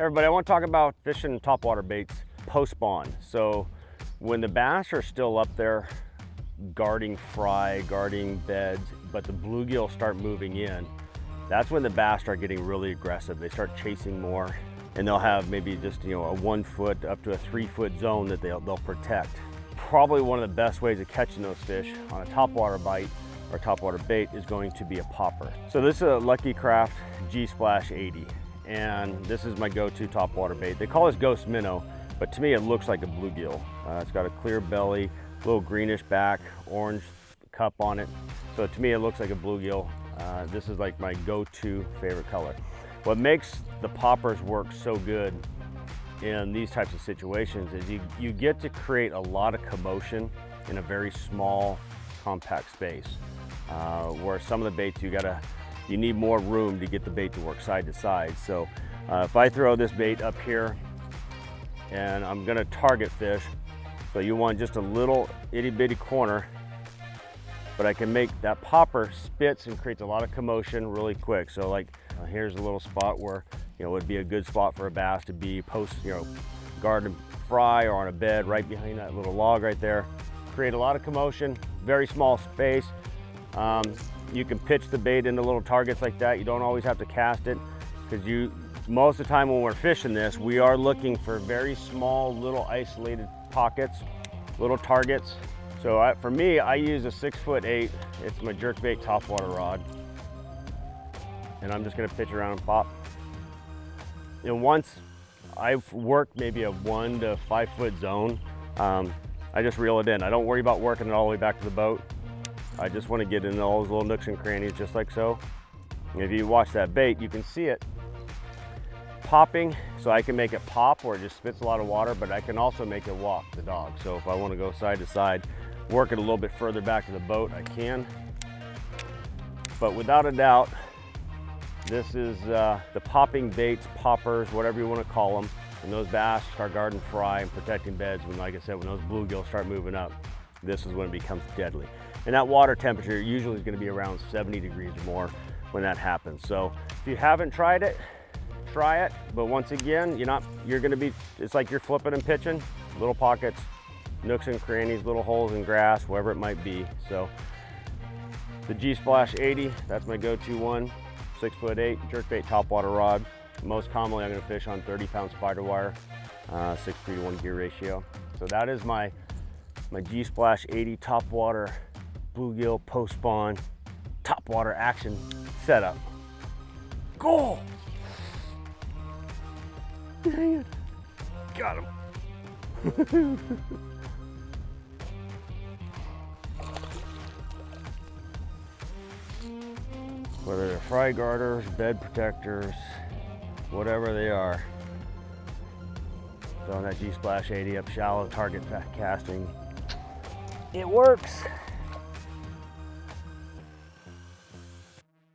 Everybody, I want to talk about fishing topwater baits post-spawn. So when the bass are still up there guarding fry, guarding beds, but the bluegill start moving in, that's when the bass start getting really aggressive. They start chasing more, and they'll have maybe just a 1 foot up to a 3 foot zone that they'll protect. Probably one of the best ways of catching those fish on a topwater bite or topwater bait is going to be a popper. So this is a Lucky Craft G-Splash 80. And this is my go-to topwater bait. They call this ghost minnow, but to me it looks like a bluegill. It's got a clear belly, little greenish back, orange cup on it. So to me it looks like a bluegill. This is like my go-to favorite color. What makes the poppers work so good in these types of situations is you get to create a lot of commotion in a very small, compact space. Where some of the baits you need more room to get the bait to work side to side. So if I throw this bait up here and I'm gonna target fish, so you want just a little itty bitty corner, but I can make that popper spits and creates a lot of commotion really quick. So like here's a little spot where it would be a good spot for a bass to be guard and fry or on a bed right behind that little log right there. Create a lot of commotion, very small space. You can pitch the bait into little targets like that. You don't always have to cast it, because most of the time when we're fishing this, we are looking for very small, little isolated pockets, little targets. So for me, I use a 6'8". It's my jerkbait topwater rod, and I'm just gonna pitch around and pop. And once I've worked maybe a 1 to 5 foot zone, I just reel it in. I don't worry about working it all the way back to the boat. I just want to get in all those little nooks and crannies just like so. And if you watch that bait, you can see it popping. So I can make it pop where it just spits a lot of water, but I can also make it walk the dog. So if I want to go side to side, work it a little bit further back to the boat, I can. But without a doubt, this is the popping baits, poppers, whatever you want to call them. When those bass start guarding fry and protecting beds, like I said, when those bluegills start moving up, this is when it becomes deadly. And that water temperature usually is going to be around 70 degrees or more when that happens. So if you haven't tried it, try it. But once again, it's like you're flipping and pitching, little pockets, nooks and crannies, little holes in grass, wherever it might be. So the G-Splash 80, that's my go-to one, 6'8", jerkbait topwater rod. Most commonly I'm going to fish on 30-pound spider wire, 6:3:1 gear ratio. So that is my G-Splash 80 topwater bluegill post-spawn topwater action setup. Goal! Dang it. Got him. Whether they're fry guarders, bed protectors, whatever they are. Throwing that G-Splash 80 up shallow target casting. It works.